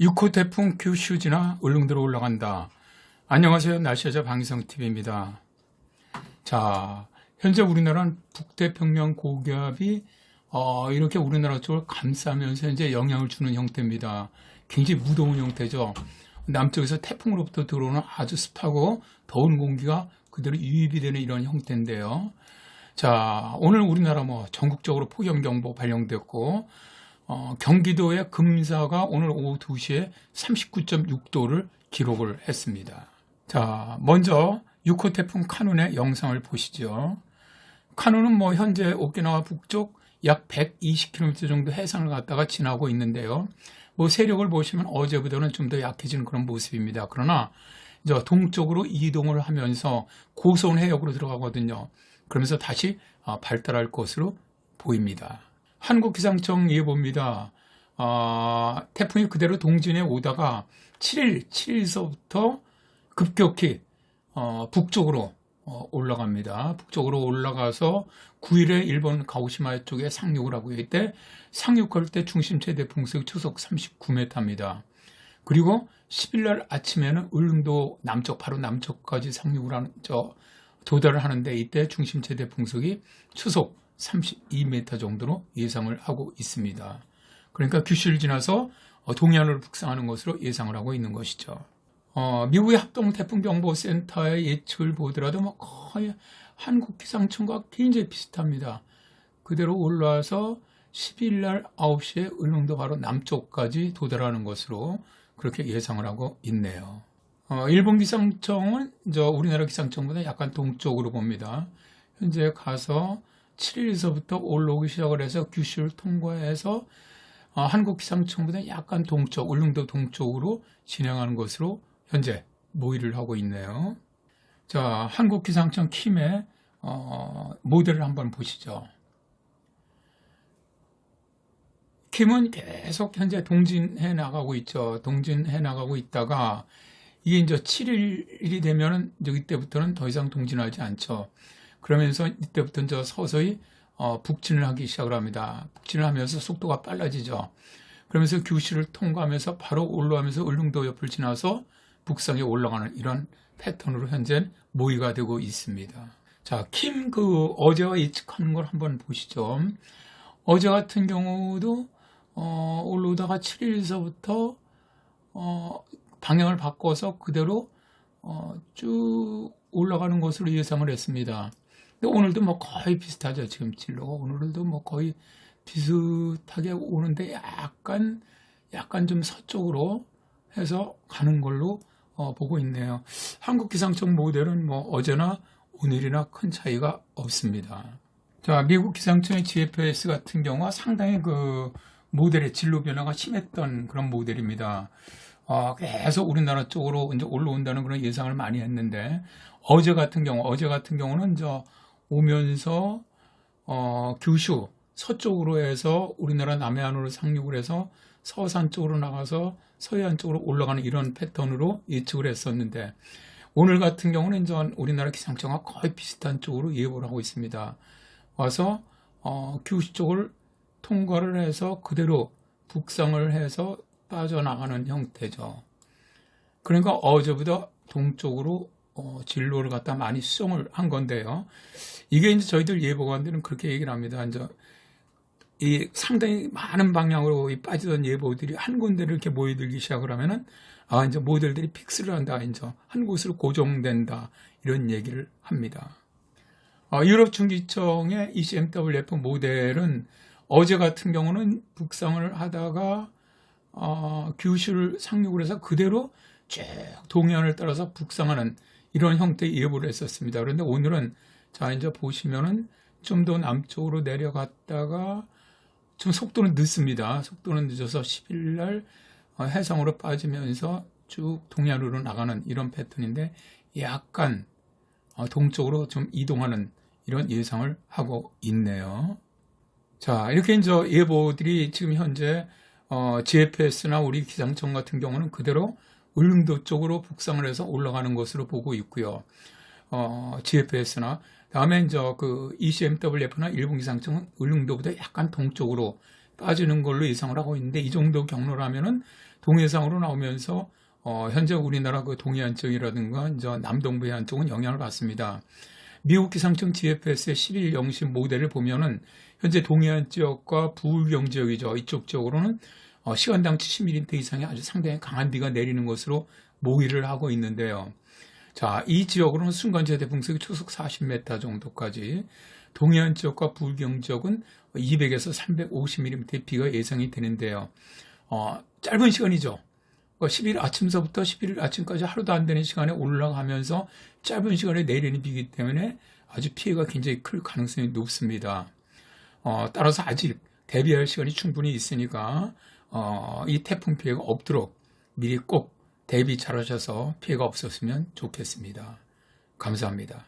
6호 태풍 규슈 지나 울릉도로 올라간다. 안녕하세요. 날씨여자 방희성TV입니다. 자, 현재 우리나라는 북태평양 고기압이 이렇게 우리나라 쪽을 감싸면서 현재 영향을 주는 형태입니다. 굉장히 무더운 형태죠. 남쪽에서 태풍으로부터 들어오는 아주 습하고 더운 공기가 그대로 유입이 되는 이런 형태인데요. 자, 오늘 우리나라 전국적으로 폭염경보 발령됐고, 경기도의 금사가 오늘 오후 2시에 39.6도를 기록을 했습니다. 자, 먼저 6호 태풍 카눈의 영상을 보시죠. 카눈은 현재 오키나와 북쪽 약 120km 정도 해상을 갔다가 지나고 있는데요. 세력을 보시면 어제보다는 좀 더 약해지는 그런 모습입니다. 그러나 이제 동쪽으로 이동을 하면서 고소한 해역으로 들어가거든요. 그러면서 다시 발달할 것으로 보입니다. 한국기상청 예보입니다. 태풍이 그대로 동진에 오다가 7일서부터 급격히 북쪽으로 올라갑니다. 북쪽으로 올라가서 9일에 일본 가오시마 쪽에 상륙을 하고 이때 상륙할 때 중심 최대 풍速초속 39m입니다. 그리고 10일날 아침에는 울릉도 남쪽 바로 남쪽까지 상륙을 하는 도달을 하는데 이때 중심 최대 풍속이 초속 32m 정도로 예상을 하고 있습니다. 그러니까 규슈를 지나서 동해안으로 북상하는 것으로 예상을 하고 있는 것이죠. 미국의 합동태풍경보센터의 예측을 보더라도 거의 한국 기상청과 굉장히 비슷합니다. 그대로 올라와서 12일날 9시에 울릉도 바로 남쪽까지 도달하는 것으로 그렇게 예상을 하고 있네요. 일본 기상청은 우리나라 기상청보다 약간 동쪽으로 봅니다. 현재 가서 7일서부터 올라오기 시작을 해서 규슈를 통과해서 한국 기상청보다 약간 동쪽, 울릉도 동쪽으로 진행하는 것으로 현재 모의를 하고 있네요. 자, 한국 기상청 킴의 모델을 한번 보시죠. 킴은 계속 현재 동진해 나가고 있죠. 동진해 나가고 있다가 이게 이제 7일이 되면은 이때부터는 더 이상 동진하지 않죠. 그러면서 이때부터 서서히 북진을 하기 시작을 합니다. 북진을 하면서 속도가 빨라지죠. 그러면서 규슈를 통과하면서 바로 올라가면서 울릉도 옆을 지나서 북상에 올라가는 이런 패턴으로 현재 모의가 되고 있습니다. 자, 킴 어제와 예측하는 걸 한번 보시죠. 어제 같은 경우도 올라오다가 7일서부터 방향을 바꿔서 그대로 쭉 올라가는 것으로 예상을 했습니다. 근데 오늘도 거의 비슷하죠. 지금 진로가 오늘도 거의 비슷하게 오는데 약간 좀 서쪽으로 해서 가는 걸로 보고 있네요. 한국 기상청 모델은 어제나 오늘이나 큰 차이가 없습니다. 자, 미국 기상청의 GFS 같은 경우가 상당히 모델의 진로 변화가 심했던 그런 모델입니다. 계속 우리나라 쪽으로 이제 올라온다는 그런 예상을 많이 했는데 어제 같은 경우는 오면서 규슈 서쪽으로 해서 우리나라 남해안으로 상륙을 해서 서산 쪽으로 나가서 서해안 쪽으로 올라가는 이런 패턴으로 예측을 했었는데 오늘 같은 경우는 이제 우리나라 기상청과 거의 비슷한 쪽으로 예보를 하고 있습니다. 와서 규슈 쪽을 통과를 해서 그대로 북상을 해서 빠져나가는 형태죠. 그러니까 어제보다 동쪽으로 진로를 갖다 많이 수정을 한 건데요. 이게 이제 저희들 예보관들은 그렇게 얘기를 합니다. 이 상당히 많은 방향으로 빠지던 예보들이 한 군데를 이렇게 모여들기 시작을 하면은 이제 모델들이 픽스를 한다. 이제 한 곳으로 고정된다. 이런 얘기를 합니다. 유럽 중기청의 ECMWF 모델은 어제 같은 경우는 북상을 하다가 규슈를 상륙을 해서 그대로 쭉 동해안을 따라서 북상하는 이런 형태의 예보를 했었습니다. 그런데 오늘은 이제 보시면은 좀 더 남쪽으로 내려갔다가 좀 속도는 늦습니다. 속도는 늦어서 10일날 해상으로 빠지면서 쭉 동해안으로 나가는 이런 패턴인데 약간 동쪽으로 좀 이동하는 이런 예상을 하고 있네요. 자, 이렇게 이제 예보들이 지금 현재 GFS나 우리 기상청 같은 경우는 그대로 울릉도 쪽으로 북상을 해서 올라가는 것으로 보고 있고요. GFS나 다음에 이제 ECMWF나 일본 기상청은 울릉도보다 약간 동쪽으로 빠지는 걸로 예상을 하고 있는데 이 정도 경로라면은 동해상으로 나오면서 현재 우리나라 그 동해안 쪽이라든가 이제 남동부 해안 쪽은 영향을 받습니다. 미국 기상청 GFS의 11 영시 모델을 보면은 현재 동해안 지역과 부울경 지역이죠. 이쪽 지역으로는 시간당 70mm 이상의 아주 상당히 강한 비가 내리는 것으로 모의를 하고 있는데요. 자, 이 지역으로는 순간 최대 풍속이 초속 40m 정도까지, 동해안 지역과 부울경 지역은 200에서 350mm의 비가 예상이 되는데요. 짧은 시간이죠. 10일 아침서부터 11일 아침까지 하루도 안 되는 시간에 올라가면서 짧은 시간에 내리는 비이기 때문에 아주 피해가 굉장히 클 가능성이 높습니다. 따라서 아직 대비할 시간이 충분히 있으니까 이 태풍 피해가 없도록 미리 꼭 대비 잘 하셔서 피해가 없었으면 좋겠습니다. 감사합니다.